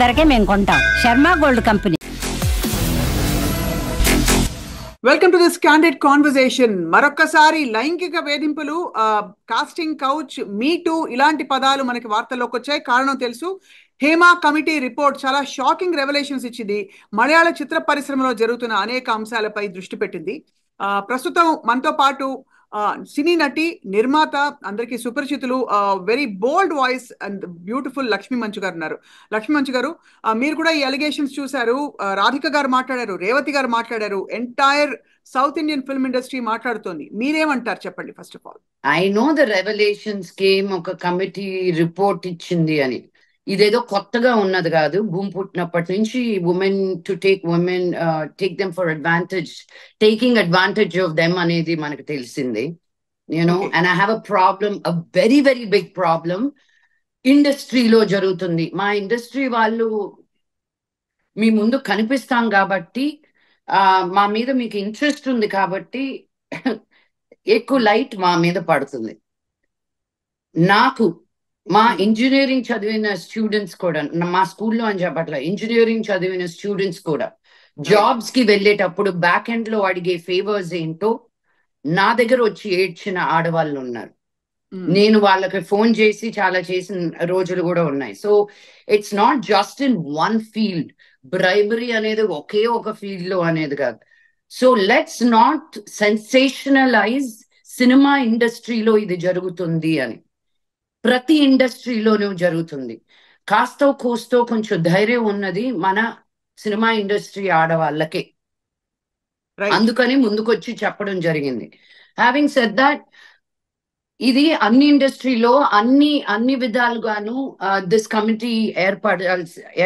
ధరకే మేము కొంటాం. Sharma gold company. Welcome to this candid conversation. మరొక్కసారి లైంగిక వేధింపులు, కాస్టింగ్ కౌచ్, మీ టూ ఇలాంటి పదాలు మనకి వార్తల్లోకి వచ్చాయి. కారణం తెలుసు. హేమా కమిటీ రిపోర్ట్ చాలా షాకింగ్ రెవల్యూషన్స్ ఇచ్చింది. మలయాళ చిత్ర పరిశ్రమలో జరుగుతున్న అనేక అంశాలపై దృష్టి పెట్టింది. ప్రస్తుతం మనతో పాటు సినీ నటి, నిర్మాత, అందరికీ సుపరిచితులు, very bold voice and beautiful Lakshmi Manchu garu ఉన్నారు. లక్ష్మీ మంచు గారు, మీరు కూడా ఈ అలిగేషన్స్ చూశారు. రాధిక గారు మాట్లాడారు, రేవతి గారు మాట్లాడారు, entire south Indian film industry మాట్లాడుతోంది. మీరేమంటారు చెప్పండి first of all. I know the revolutions came, ఒక కమిటీ రిపోర్ట్ ఇచ్చింది అని. ఇదేదో కొత్తగా ఉన్నది కాదు. భూమి పుట్టినప్పటి నుంచి women to take them for advantage, taking advantage of them అనేది మనకు తెలిసింది. You know, and I have a problem, a very very big problem ఇండస్ట్రీలో జరుగుతుంది. మా ఇండస్ట్రీ వాళ్ళు మీ ముందు కనిపిస్తాం కాబట్టి, మా మీద మీకు ఇంట్రెస్ట్ ఉంది కాబట్టి ఎక్కువ లైట్ మా మీద పడుతుంది. నాకు మా ఇంజనీరింగ్ చదివిన స్టూడెంట్స్ కూడా, మా స్కూల్లో అని చెప్పట్ల, ఇంజనీరింగ్ చదివిన స్టూడెంట్స్ కూడా జాబ్స్ కి వెళ్ళేటప్పుడు బ్యాక్ ఎండ్ లో అడిగే ఫేవర్స్ ఏంటో నా దగ్గర వచ్చి ఏడ్చిన ఆడవాళ్ళు ఉన్నారు. నేను వాళ్ళకి ఫోన్ చేసి చాలా చేసిన రోజులు కూడా ఉన్నాయి. So it's not just in one field. Bribery అనేది ఒకే ఒక ఫీల్డ్ లో అనేది కాదు. So let's not sensationalise cinema ఇండస్ట్రీలో ఇది జరుగుతుంది అని. ప్రతి ఇండస్ట్రీలోనూ జరుగుతుంది. కాస్తో కోస్తో కొంచెం ధైర్యం ఉన్నది మన సినిమా ఇండస్ట్రీ ఆడవాళ్ళకే. అందుకని ముందుకొచ్చి చెప్పడం జరిగింది. హ్యావింగ్ సెడ్ దట్, ఇది అన్ని ఇండస్ట్రీలో అన్ని విధాలుగాను దిస్ కమిటీ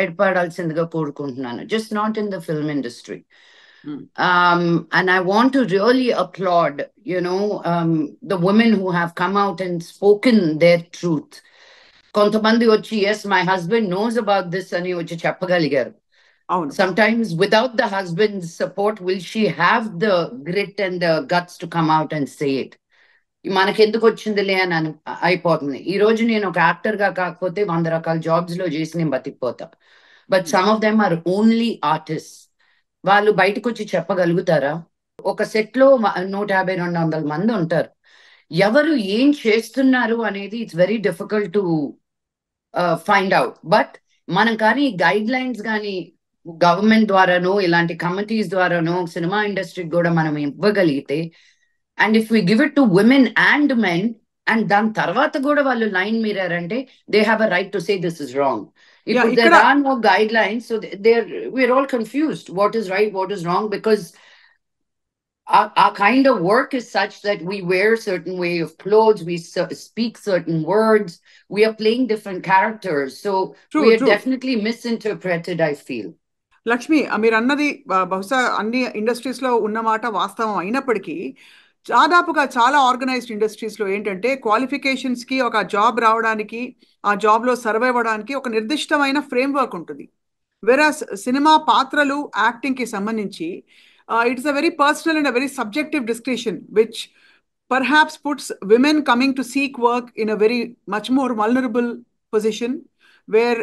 ఏర్పడాల్సిందిగా కోరుకుంటున్నాను. Just not in the film industry. And I want to really applaud, the women who have come out and spoken their truth. Kontamandi vachi, yes, my husband knows about this ani vachi cheppagaligaru. Sometimes without the husband's support, will she have the grit and the guts to come out and say it? మనకి ఎందుకు వచ్చిందిలే అని అయిపోతుంది. ఈ రోజు నేను ఒక actor గా కాకపోతే 100 రకాల జాబ్స్ లో చేసి నేను బతికిపోతా. But some of them are only artist. వాళ్ళు బయటకు వచ్చి చెప్పగలుగుతారా? ఒక సెట్ లో 150-200 మంది ఉంటారు. ఎవరు ఏం చేస్తున్నారు అనేది it's very difficult to find out. But మనం కానీ గైడ్ లైన్స్ కానీ గవర్నమెంట్ ద్వారానో ఇలాంటి కమిటీస్ ద్వారానో సినిమా ఇండస్ట్రీకి కూడా మనం ఇవ్వగలిగితే, and if we give it to women and men, and దాని తర్వాత కూడా వాళ్ళు లైన్ మీరారంటే they have a right to say this is wrong. If there are no guidelines, so we're all confused. What is right, what is wrong? Because our kind of work is such that we wear certain way of clothes, we speak certain words, we are playing different characters. So we are definitely misinterpreted, I feel. Lakshmi, మీరు అన్నది బహుశా అన్ని industries లో ఉన్న మాట వాస్తవం అయినప్పటికీ, దాదాపుగా చాలా ఆర్గనైజ్డ్ ఇండస్ట్రీస్లో ఏంటంటే క్వాలిఫికేషన్స్కి, ఒక జాబ్ రావడానికి, ఆ జాబ్లో సర్వైవ్ అవ్వడానికి ఒక నిర్దిష్టమైన ఫ్రేమ్వర్క్ ఉంటుంది. వెరాస్ సినిమా పాత్రలు, యాక్టింగ్కి సంబంధించి it's a very personal and a very subjective description which perhaps puts women coming to seek work in a very much more vulnerable position where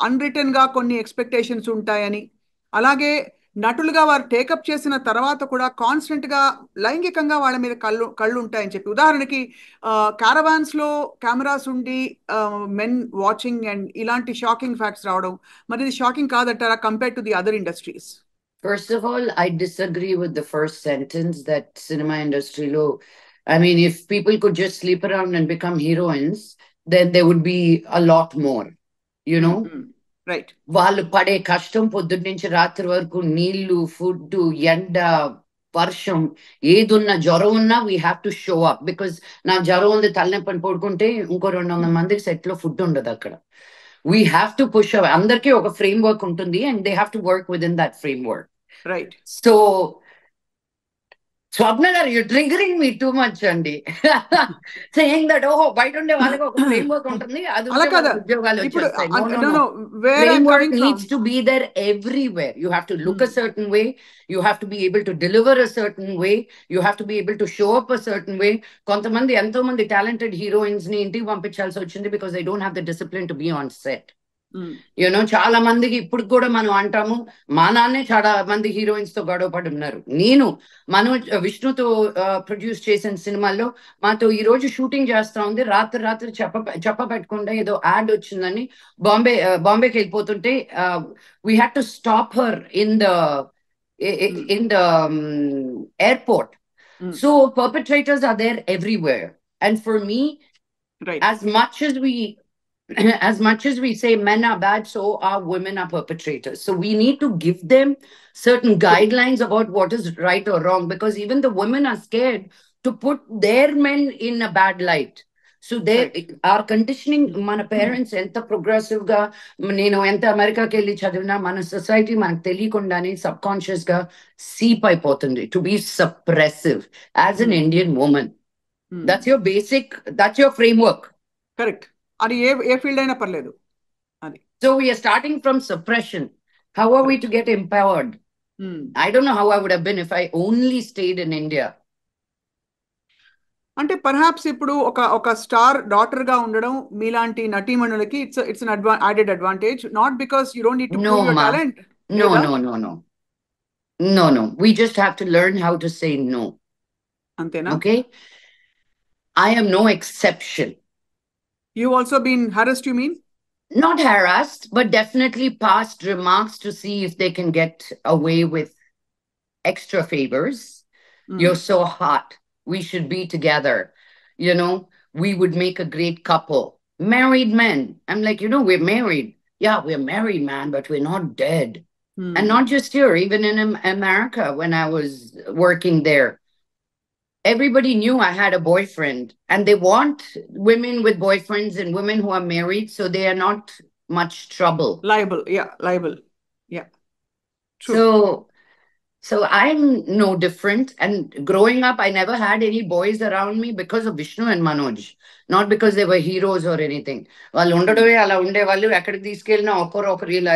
అన్రిటన్గా కొన్ని ఎక్స్పెక్టేషన్స్ ఉంటాయని, అలాగే నటులుగా వారు టేకప్ చేసిన తర్వాత కూడా కాన్స్టెంట్ గా లైంగికంగా వాళ్ళ మీద కళ్ళు ఉంటాయని చెప్పి, ఉదాహరణకి క్యారవాన్స్ లో కెమెరాస్ ఉండి మెన్ వాచింగ్ అండ్ ఇలాంటి షాకింగ్ ఫ్యాక్ట్స్ రావడం, మరి ఇది షాకింగ్ కాదంటారా compare to the other industries? First of all, I disagree with the first sentence that cinema industry lo, I mean, if people could just sleep around and become heroines, then there would be a lot more, right. వాళ్ళు పడే కష్టం పొద్దున్న నుంచి రాత్రి వరకు, నీళ్లు, food, ఎండ, వర్షం, ఏదున్నా, జ్వరం ఉన్నా we have to show up. Because నా జ్వరం ఉంది, తలనొప్పని పడుకుంటే ఇంకో 200 మందికి సెట్ లో ఫుడ్ ఉండదు అక్కడ. We have to push up. అందరికీ ఒక ఫ్రేమ్ వర్క్ ఉంటుంది and they have to work within that framework. Right. So Swapna garu, you triggering me too much అండి. సేయింగ్ దట్ బయట ఉండే వాళ్ళకి ఒక ఫ్రేమ్ వర్క్ ఉంటుంది, అది ఉద్యోగాలు వచ్చేస్తాయి. Framework needs to be there everywhere. You have to look a certain way, you have to be able to deliver a certain way, you have to be able to show up a certain way. కొంతమంది, ఎంతో మంది talented heroines ని ఇంటికి పంపించాల్సి వచ్చింది because they don't have the discipline to be on set. చాలా మందికి ఇప్పుడు కూడా మనం అంటాము, మా నాన్నే చాలా మంది హీరోయిన్స్ తో గొడవ పడి ఉన్నారు. నేను విష్ణుతో ప్రొడ్యూస్ చేసిన సినిమాల్లో మాతో ఈ రోజు షూటింగ్ చేస్తా ఉంది, రాత్రి చెప్పబెట్టకుండా ఏదో యాడ్ వచ్చిందని బాంబేకి వెళ్ళిపోతుంటే we had to stop her in the airport. So perpetrators are there everywhere, and for me, as much as we say men are bad, so are women are perpetrators. So we need to give them certain guidelines about what is right or wrong, because even the women are scared to put their men in a bad light. So our conditioning, మన parents ఎంత progressive గా, నేను ఎంత అమెరికాకి వెళ్ళి చదివినా మన society మనకు తెలియకుండానే సబ్ కాన్షియస్ గా సీప్ అయిపోతుంది to be suppressive as an Indian women. That's your basic, that's your framework. Correct. అది ఏ ఫీల్డ్ అయినా పర్లేదు అది. So we are starting from suppression. How are we to get empowered? I don't know how I would have been if I only stayed in India. అంటే perhaps ఇప్పుడు ఒక star daughter గా ఉండడం మీలాంటి నటీమణులకి it's an added advantage, not because you don't need to prove your talent. No. We just have to learn how to say no. అంతేనా? Okay? I am no exception. You also been harassed, you mean? Not harassed, but definitely passed remarks to see if they can get away with extra favors. You're so hot. We should be together. We would make a great couple. Married men. I'm like, we're married. Yeah, we're married, man, but we're not dead. And not just here, even in America, when I was working there, everybody knew I had a boyfriend, and they want women with boyfriends and women who are married, so they are not much trouble. Liable. Yeah. True. So I'm no different. And growing up, I never had any boys around me because of Vishnu and Manoj, not because they were heroes or anything. వాళ్ళు ఉండడమే అలా ఉండేవాళ్ళు. ఎక్కడికి తీసుకెళ్ళినా ఒకరు ఇలా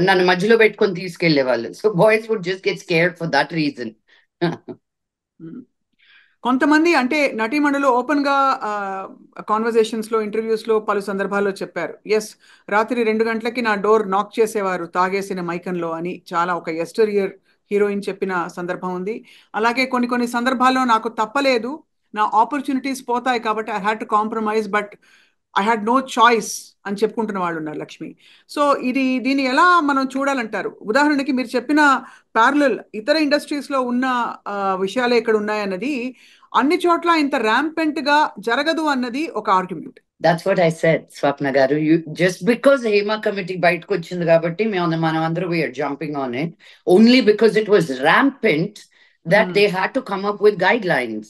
నన్ను మధ్యలో పెట్టుకొని తీసుకెళ్లేవాళ్ళు. So boys would just get scared for that reason. కొంతమంది అంటే నటీమణులు ఓపెన్ గా కాన్వర్జేషన్స్ లో, ఇంటర్వ్యూస్ లో పలు సందర్భాల్లో చెప్పారు, ఎస్ రాత్రి 2 గంటలకి నా డోర్ నాక్ చేసేవారు తాగేసిన మైకంలో అని చాలా ఒక ఎస్టరియర్ హీరోయిన్ చెప్పిన సందర్భం ఉంది. అలాగే కొన్ని సందర్భాల్లో నాకు తప్పలేదు, నా ఆపర్చునిటీస్ పోతాయి కాబట్టి I had to compromise, but I had no choice అని చెప్పుకుంటున్న వాళ్ళు ఉన్నారు లక్ష్మి. సో దీన్ని ఎలా మనం చూడాలంటారు? ఉదాహరణకి మీరు చెప్పిన ప్యారలల్ ఇతర ఇండస్ట్రీస్ లో ఉన్న విషయాలే ఇక్కడ ఉన్నాయన్నది అన్ని చోట్ల ఇంత ర్యాంపెంట్ గా జరగదు అన్నది ఒక argument. That's what I said, Swapna garu. Just because Hema committee బయటకు వచ్చింది కాబట్టి మనం అందరూ we are jumping on it, only because it was rampant that they had to come up with guidelines.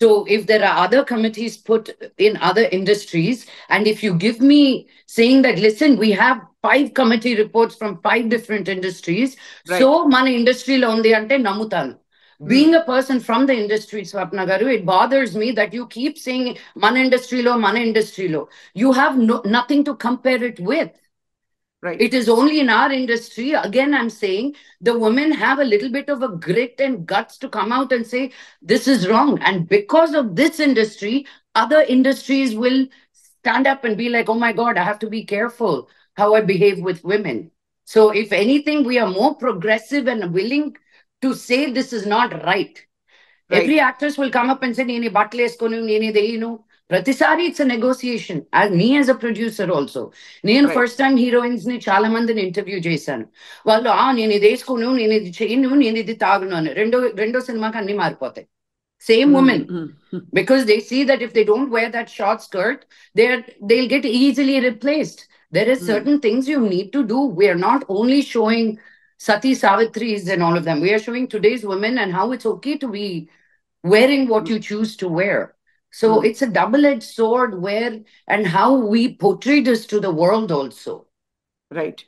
So if there are other committees put in other industries, and if you give me saying that, listen, we have 5 committee reports from 5 different industries, so mana industry lo undi ante namutanu. Being a person from the industry, Swapna garu, it bothers me that you keep saying mana industry lo. You have nothing to compare it with. Right. It is only in our industry. Again, I'm saying the women have a little bit of a grit and guts to come out and say, this is wrong. And because of this industry, other industries will stand up and be like, oh my God, I have to be careful how I behave with women. So if anything, we are more progressive and willing to say this is not right. Every actress will come up and say, nene battle eskonu, nene deyinu. Pratisari, it's a negotiation. As me as a producer also. నేను first time heroines ని చాలా మందిని interview చేశాను. వాళ్ళు నేను ఇది వేసుకోను, నేను ఇది చేయను, నేను ఇది తాగును అని. రెండో సినిమాకి అన్ని మారిపోతాయి. Same women. Because they see that if they don't wear that short skirt, they'll get easily replaced. There is certain things you need to do. We are not only showing Sati Savitris and all of them. We are showing today's women and how it's okay to be wearing what you choose to wear. So it's a double-edged sword where and how we portray this to the world also. Right.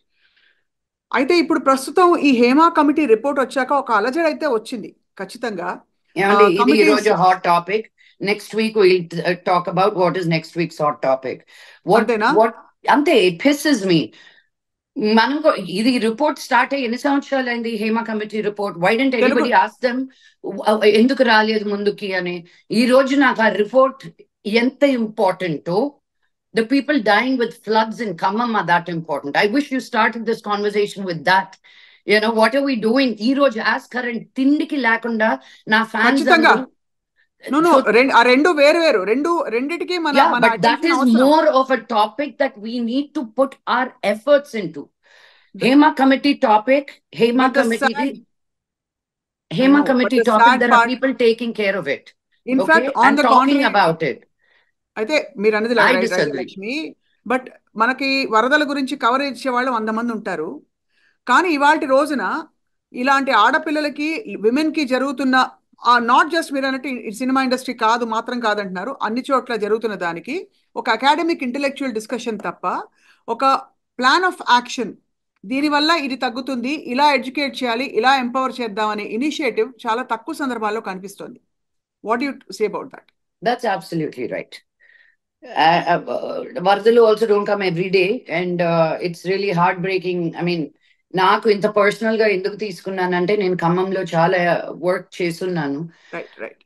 అయితే ఇప్పుడు ప్రస్తుతం ఈ Hema committee report వచ్చాక ఒక అలజడి అయితే వచ్చింది ఖచ్చితంగా. ఇది ఈ రోజు hot topic. Next week we'll talk about what is next week's hot topic. అంతే, it pisses me. మనకు ఇది రిపోర్ట్ స్టార్ట్ అయ్యి ఎన్ని సంవత్సరాలు అయింది? Hema committee report. Why didn't anybody ask them ఎందుకు రాలేదు ముందుకి అని? ఈ రోజు నాకు ఆ రిపోర్ట్ ఎంత ఇంపార్టెంటో The people dying with floods in Khammam are that important. I wish you started this conversation with that. You know, what are we doing? Ee roj as current tindiki lakunda na fans ఖచ్చితంగా andaru. No no So ఆ రెండు వేరు వేరు రెండిటికి మన yeah, మన but that attention is అవసరం. more of a topic that we need to put our efforts into. Hema committee topic, Hema But the committee, sad, I Hema know, but committee the topic, sad there are part, people taking care of it. in Okay, fact, on and the talking contrary, about it. అయితే మీరు అన్నది I right disagree. Lakshmi, but మనకి వరదల గురించి coverage ఇచ్చేవాళ్ళు 100 మంది ఉంటారు. కానీ ఇవాళ రోజున ఇలాంటి ఆడపిల్లలకి విమెన్కి జరుగుతున్న నాట్ జస్ట్ మీరు అన్నట్టు సినిమా ఇండస్ట్రీ కాదు మాత్రం కాదంటున్నారు, అన్ని చోట్ల జరుగుతున్న దానికి ఒక అకాడమిక్ ఇంటెలెక్చువల్ డిస్కషన్ తప్ప ఒక ప్లాన్ ఆఫ్ యాక్షన్, దీనివల్ల ఇది తగ్గుతుంది, ఇలా ఎడ్యుకేట్ చేయాలి, ఇలా ఎంపవర్ చేద్దాం అనే ఇనిషియేటివ్ చాలా తక్కువ సందర్భాల్లో కనిపిస్తుంది. What you say about that? That's absolutely right. Vardalu also don't come every day, and it's really heartbreaking. I mean, నాకు ఇంత పర్సనల్ గా ఎందుకు తీసుకున్నానంటే నేను ఖమ్మంలో చాలా వర్క్ చేస్తున్నాను. Right right.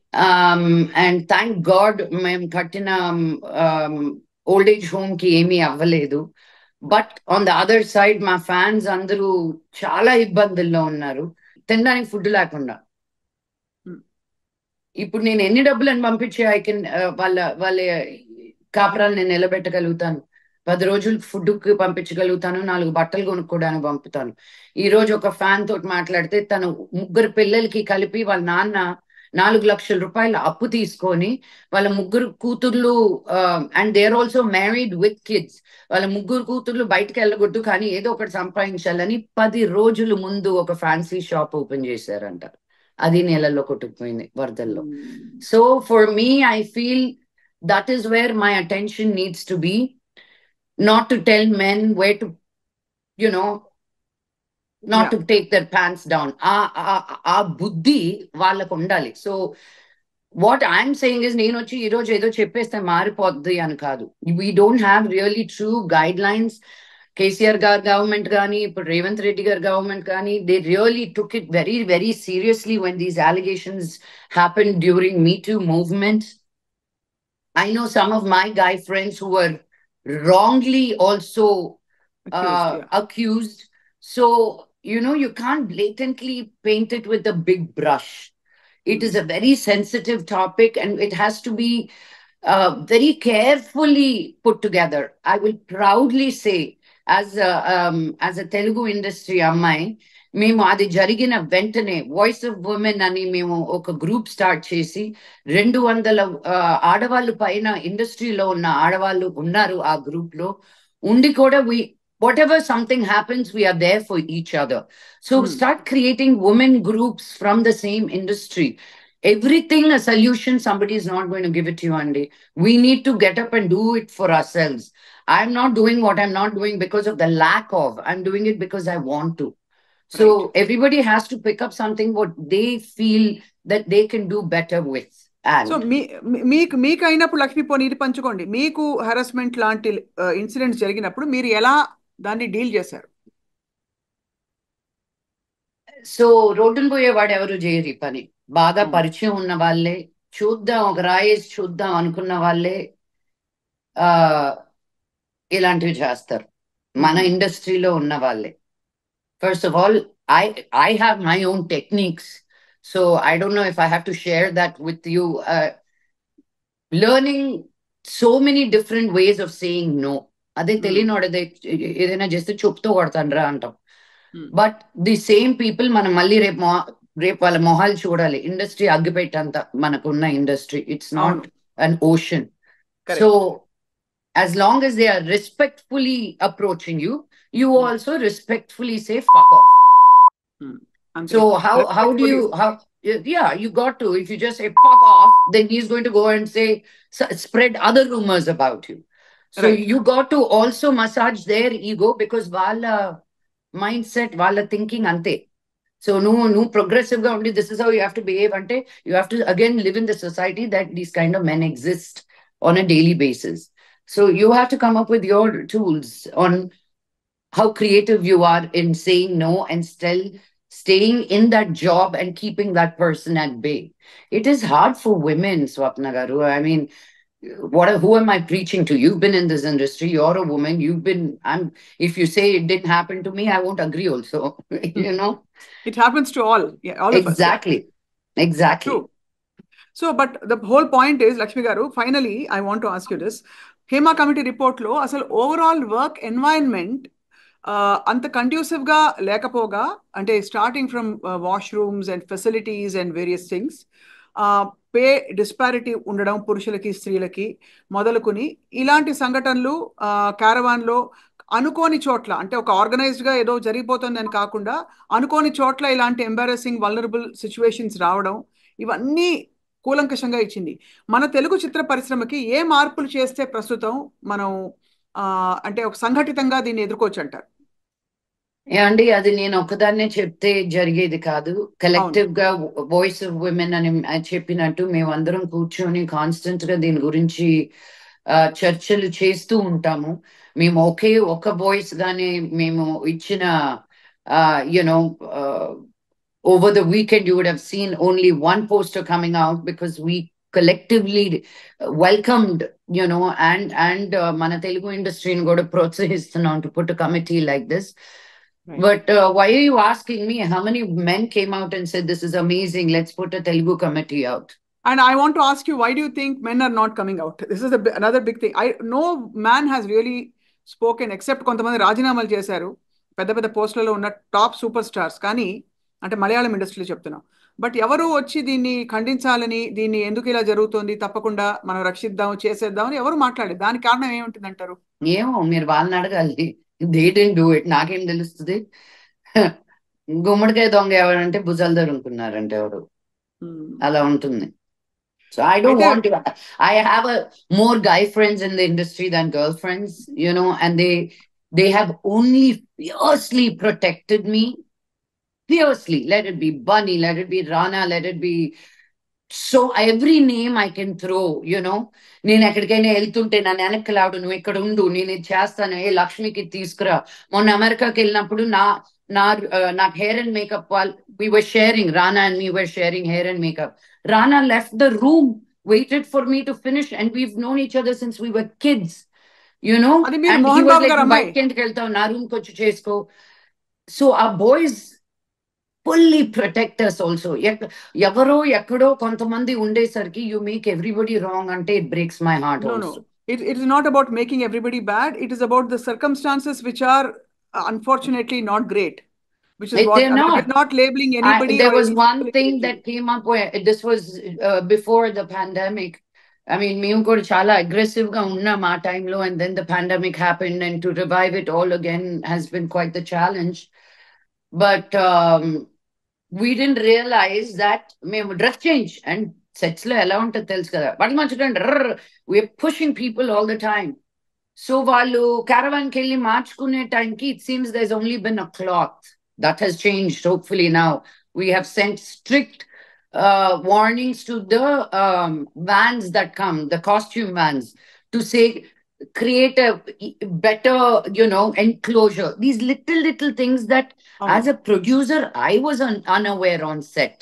And thank God మేము కట్టిన ఓల్డ్ ఏజ్ హోమ్ కి ఏమీ అవ్వలేదు. But on the other side మా ఫ్యాన్స్ అందరూ చాలా ఇబ్బందుల్లో ఉన్నారు, తినడానికి ఫుడ్ లేకుండా. ఇప్పుడు నేను ఎన్ని డబ్బులను పంపించి ఐ కెన్ వాళ్ళ కాపురాలు నేను నిలబెట్టగలుగుతాను, 10 రోజులు ఫుడ్ కి పంపించగలుగుతాను, 4 బట్టలు కొనుక్కోవడానికి పంపుతాను. ఈ రోజు ఒక ఫ్యాన్ తోటి మాట్లాడితే తను 3 పిల్లలకి కలిపి వాళ్ళ నాన్న 4 లక్షల రూపాయల అప్పు తీసుకొని వాళ్ళ 3 కూతుర్లు, and they are also married with kids, వాళ్ళ 3 కూతుర్లు బయటకు వెళ్ళగొట్టు కానీ ఏదో ఒకటి సంపాదించాలని 10 రోజుల ముందు ఒక ఫ్యాన్సీ షాప్ ఓపెన్ చేశారంట. అది నెలల్లో కొట్టుకుపోయింది వరదల్లో. So for me I feel that is where my attention needs to be, not to tell men where to, you know, not to take their pants down. ఆ బుద్ధి వాళ్ళకు ఉండాలి. So what I'm saying is, నేను వచ్చి ఈ రోజు ఏదో చెప్పేస్తే మారిపోద్ది అని కాదు. We don't have really true guide lines. KCR గారు గవర్నమెంట్ కానీ ఇప్పుడు రేవంత్ రెడ్డి గారు గవర్నమెంట్ కానీ, they really took it very very seriously when these allegations happen during me two movement. I know some of my guy friends who were wrongly also accused. So, you know, you can't blatantly paint it with a big brush. It is a very sensitive topic and it has to be very carefully put together. I will proudly say, as a Telugu industry ammai, మేము అది జరిగిన వెంటనే voice of women అని మేము ఒక group start చేసి 200 ఆడవాళ్ళు పైన ఇండస్ట్రీలో ఉన్న ఆడవాళ్ళు ఉన్నారు ఆ గ్రూప్ లో ఉండి కూడా whatever something happens, we are there for each other. So start creating women groups from the same industry. Everything a solution, somebody is not going to give it to you, Andy. We need to get up and do it for ourselves. I'm not doing what I'm not doing because of the lack of. I'm doing it because I want to. So everybody has to pick up something what they feel that they can do better with. So మీకు అయినప్పుడు లక్ష్మీ పోనీ ఇది పంచుకోండి, మీకు harassment లాంటి incidents జరిగినప్పుడు మీరు ఎలా దాన్ని డీల్ చేశారు? సో రోడ్డును పోయేవాడు ఎవరు చేయరు ఈ పని. బాగా పరిచయం ఉన్న వాళ్ళే, చూద్దాం ఒక రాయేసి చూద్దాం అనుకున్న వాళ్ళే ఇలాంటివి చేస్తారు. మన ఇండస్ట్రీలో ఉన్న వాళ్ళే. First of all, I have my own techniques. So I don't know if I have to share that with you. Learning so many different ways of saying no. అదే తెలియనోడదే ఏదైనా చేస్తే చెప్తూ కొడతాండ్రా అంటాం. బట్ ది సేమ్ పీపుల్ మనం మళ్ళీ రేపు వాళ్ళ మొహాలు చూడాలి. ఇండస్ట్రీ అగ్గిపెట్టంత మనకున్న industry. It's not an ocean. So as long as they are respectfully approaching you, you also respectfully say fuck off. So how do you, yeah, you got to, if you just say fuck off, then he's going to go and say, spread other rumors about you. So you got to also massage their ego, because wala mindset, wala thinking ante. So no progressive ga undi, this is how you have to behave ante. You have to again live in the society that these kind of men exist on a daily basis. So you have to come up with your tools on how creative you are in saying no and still staying in that job and keeping that person at bay. It is hard for women, Swapna Garu. I mean, who am I preaching to? You've been in this industry, you're a woman, if you say it didn't happen to me, I won't agree also. You know? It happens to all, all of us. Exactly. True. So, but the whole point is, Lakshmi Garu, finally, I want to ask you this. Hema Committee report lo, asal overall work environment, అంత conducive గా లేకపోగా, అంటే starting from washrooms and facilities and various things, pay disparity ఉండడం పురుషులకి స్త్రీలకి మొదలుకొని ఇలాంటి సంఘటనలు క్యారవాన్లో అనుకోని చోట్ల, అంటే ఒక ఆర్గనైజ్డ్గా ఏదో జరిగిపోతుంది అని కాకుండా అనుకోని చోట్ల ఇలాంటి ఎంబారసింగ్ వల్నరబుల్ సిచ్యువేషన్స్ రావడం, ఇవన్నీ కూలంకషంగా ఇచ్చింది. మన తెలుగు చిత్ర పరిశ్రమకి ఏ మార్పులు చేస్తే ప్రస్తుతం మనం అంటే ఒక సంఘటితంగా దీన్ని ఎదుర్కోవచ్చు అంటారు? అండి, అది నేను ఒకదాన్నే చెప్తే జరిగేది కాదు. కలెక్టివ్ గా వాయిస్ ఆఫ్ విమెన్ అని చెప్పినట్టు మేమందరం కూర్చొని కాన్స్టెంట్ గా దీని గురించి చర్చలు చేస్తూ ఉంటాము. మేము ఒక వాయిస్ గానే మేము ఇచ్చిన you know over the weekend you would have seen only one poster coming out because we collectively welcomed, and mana Telugu industry ni kuda protsahistunnam to put a committee like this. Right. But why are you asking me? How many men came out and said this is amazing, let's put a Telugu committee out? And I want to ask you, why do you think men are not coming out? This is another big thing. No man has really spoken except కొంతమంది రాజీనామాలు చేశారు పెద్ద పెద్ద పోస్టులలో ఉన్న top super stars, కానీ అంటే మలయాళం ఇండస్ట్రీలో చెప్తున్నాం. బట్ ఎవరు వచ్చి దీన్ని ఖండించాలని, దీన్ని ఎందుకు ఇలా జరుగుతుంది, తప్పకుండా మనం రక్షిద్దాం చేసేద్దామని ఎవరు మాట్లాడేది? దానికి కారణం ఏముంటుంది అంటారు? ఏమో, మీరు వాళ్ళని అడగాలి. They didn't do it. నాకేం తెలుస్తుంది? గుమ్మడికాయ దొంగ ఎవరంటే భుజాలు దొరుకుతున్నారంటే ఎవరు, అలా ఉంటుంది. So I don't want to. I have more guy friends in the industry than girl friends, and they have only fiercely protected me. Fiercely. Let it be Bunny, let it be Rana, let it be so every name I can throw, నేను ఎక్కడికైనా వెళ్తుంటే నన్ను వెనక్కలాడు, నువ్వు ఇక్కడ ఉండు, నేను ఇది చేస్తాను, లక్ష్మికి తీసుకురా. మొన్న అమెరికాకి వెళ్ళినప్పుడు నాకు hair and makeup we were sharing, Rana and me were sharing hair and makeup. Rana left the room, waited for me to finish, and we've known each other since we were kids, and he was like, bike కిందకి వెళ్తావు, నా రూమ్కి వచ్చి చేసుకో. So our boys fully protect us also. ఎవరో ఎక్కడో కొంతమంది ఉండేసరికి you make everybody wrong అంటే it breaks my heart. No. It is not about making everybody bad. It is about the circumstances which are unfortunately not great. Which is what we're not labeling anybody. There was one thing that came up where this was before the pandemic. I mean, మేము కూడా చాలా aggressive గా ఉన్నాం ఆ టైంలో, and then the pandemic happened, and to revive it all again has been quite the challenge. But we didn't realize that మేము dress change and sets లో ఎలా ఉంటుందో తెలుసు కదా, బట్ మంచిదండి we're pushing people all the time. So వాళ్ళు caravan కి వెళ్ళి మార్చుకునే టైంకి it seems there's only been a cloth. That has changed, hopefully now. We have sent strict warnings to the vans that come, the costume vans, to say, create a better, enclosure. These little things that as a producer, I was unaware on set.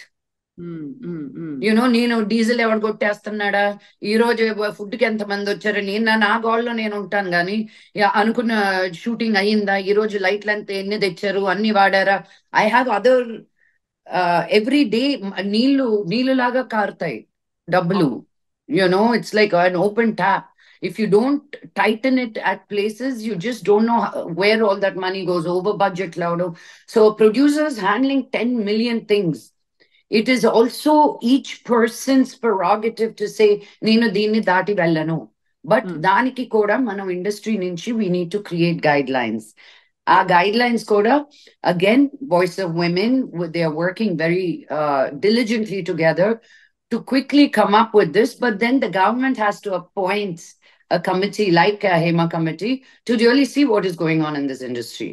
నేను diesel ఎవరు కొట్టేస్తున్నాడా, ఈ రోజు food కి ఎంత మంది వచ్చారు, నేను నా గోల్లో నేను ఉంటాను, కానీ అనుకున్న షూటింగ్ అయ్యిందా, ఈ రోజు లైట్లు ఎంత ఎన్ని తెచ్చారు, అన్ని వాడారా. I have other every day నీళ్లు లాగా కారుతాయి డబ్బులు. It's like an open tap. If you don't tighten it at places, you just don't know where all that money goes. Over budget laudo. So producers handling 10 million things. It is also each person's prerogative to say, నేను దీన్ని దాటి వెళ్ళను. But దానికి కూడా మనం industry నుంచి we need to create guidelines. ఆ guidelines కూడా, again, Voice of Women, they are working very diligently together to quickly come up with this. But then the government has to appoint a committee like a Hema committee to really see what is going on in this industry.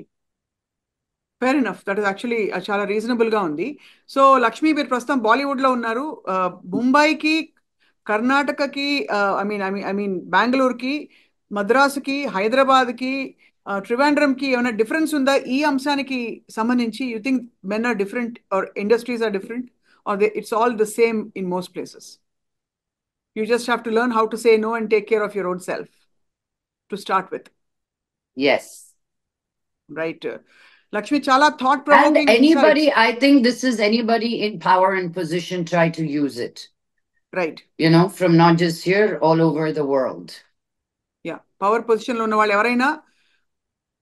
Fair enough. That is actually చాలా reasonable గా ఉంది. So Lakshmi, మీరు ప్రస్తుతం బాలీవుడ్ లో ఉన్నారు. ముంబైకి, కర్ణాటకకి, I mean బెంగళూరుకి, మద్రాసుకి, హైదరాబాద్కి, ట్రివాండ్రంకి ఏమైనా డిఫరెన్స్ ఉందా ఈ అంశానికి సంబంధించి? You think men are different or industries are different, or it's all the same in most places? You just have to learn how to say no and take care of your own self to start with. Yes. Right. Lakshmi, chala And thought-provoking insights. anybody, I think this is anybody in power and position try to use it, Right. from not just here, all over the world. Yeah. Power పొజిషన్లో ఉన్న వాళ్ళు ఎవరైనా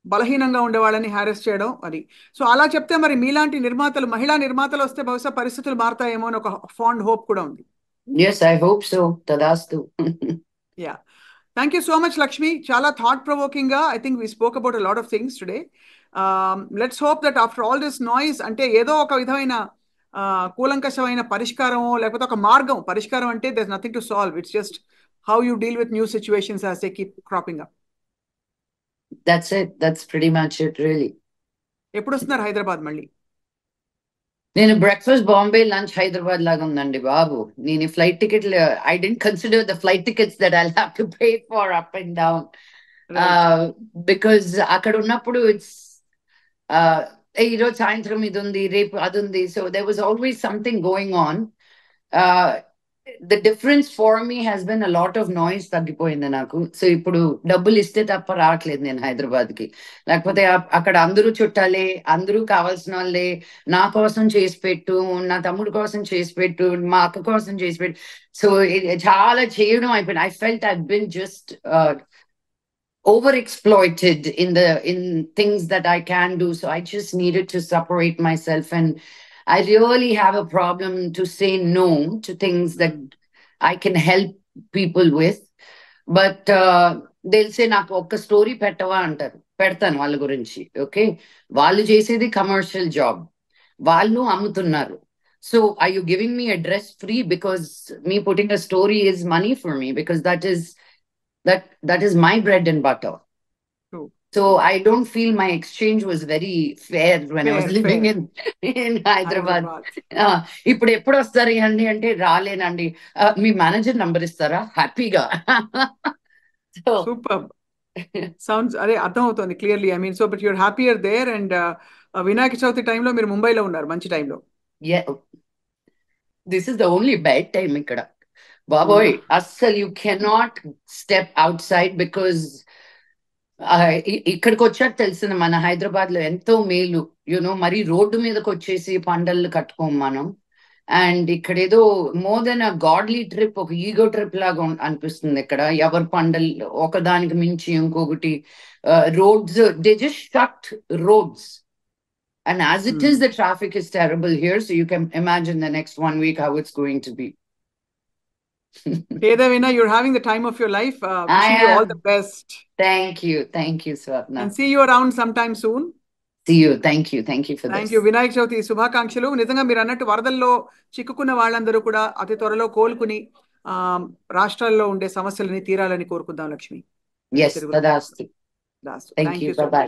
బలహీనంగా ఉండే వాళ్ళని harass చేయడం అది. So అలా చెప్తే మరి మీలాంటి నిర్మాతలు, మహిళా నిర్మాతలు వస్తే బహుశా పరిస్థితులు మారుతాయేమో అని ఒక ఫాండ్ హోప్ కూడా ఉంది. Yes, I hope so. Tadastu. Yeah. Thank you so much, Lakshmi. Chala thought-provoking ga. I think we spoke about a lot of things today. Let's hope that after all this noise, అంటే ఏదో ఒక విధమైన కూలంకషమైన పరిష్కారమో లేకపోతే ఒక మార్గం. పరిష్కారం అంటే there's nothing to solve. It's just how you deal with new situations as they keep cropping up. That's it. That's pretty much it, really. ఎప్పుడు వస్తున్నారు హైదరాబాద్ మళ్ళీ? నేను బ్రేక్ఫాస్ట్ బాంబే, లంచ్ హైదరాబాద్ లాగా ఉందండి బాబు. నేను flight ticket I didn't consider the flight tickets that I have to pay for up and down because అక్కడ ఉన్నప్పుడు ఇట్స్ ఈరోజు సాయంత్రం ఇది ఉంది, రేపు అది ఉంది. So there was always something going on. The difference for me has been a lot of noise తగ్గిపోయింది నాకు. సో ఇప్పుడు డబ్బులు ఇస్తే తప్ప రావట్లేదు నేను హైదరాబాద్కి. లేకపోతే అక్కడ అందరూ చుట్టాలే, అందరూ కావాల్సిన వాళ్ళే. నా కోసం చేసి పెట్టు, నా తమ్ముడు కోసం చేసి పెట్టు, మా అక్క కోసం చేసి పెట్టు. సో చాలా చేయడం అయిపోయింది. I felt I been just overexploited in things that I can do. So I just needed to separate myself, and I really have a problem to say no to things that I can help people with. But they'll say నాకు ఒక story పెట్టవా అంటారు. పెడతాను వాళ్ళ గురించి. Okay, వాళ్ళు చేసేది commercial job, వాళ్ళు అమ్ముతున్నారు. So are you giving me a dress free because me putting a story is money for me, because that is my bread and butter. True. So I don't feel my exchange was very fair when I was living in Hyderabad. ఇప్పుడు ఎప్పుడు వస్తారు అండి అంటే రాలేనండి. మీ manager number ఇస్తారా? హ్యాపీగా. Super. Sounds అదే అర్థం అవుతుంది clearly. I mean, so but you're happier there. And Vinayaka Chavithi టైంలో మీరు ముంబైలో ఉన్నారు, మంచి టైంలో. This is the only bad time ఇక్కడ బాబోయ్. అస్సలు you cannot step outside because ఇక్కడికి వచ్చాక తెలిసింది మన హైదరాబాద్ లో ఎంతో మేలు. మరి రోడ్డు మీదకి వచ్చేసి పండళ్ళు కట్టుకోం మనం. అండ్ ఇక్కడ ఏదో మోర్ దెన్ అ గాడ్లీ ట్రిప్, ఒక ఈగో ట్రిప్ లాగా అనిపిస్తుంది ఇక్కడ. ఎవరి పండలు ఒకదానికి మించి ఇంకొకటి. Roads, they just shut roads. And as it is, the traffic is terrible here. So you can imagine the next 1 week how it's going to be. Vedavina, you're having the time of your life. Wishing you all the best. Thank you, Swapna. And see you around sometime soon. See you. Thank you for this. Thank you. Vinayaka Chavithi శుభాకాంక్షలు. నిజంగా మీరు అన్నట్టు వరదల్లో చిక్కుకున్న వాళ్ళందరూ కూడా అతి త్వరలో కోలుకుని రాష్ట్రాల్లో ఉండే సమస్యలని తీరాలని కోరుకుందాం Lakshmi. Yes, tadastu. Thank you. Bye-bye.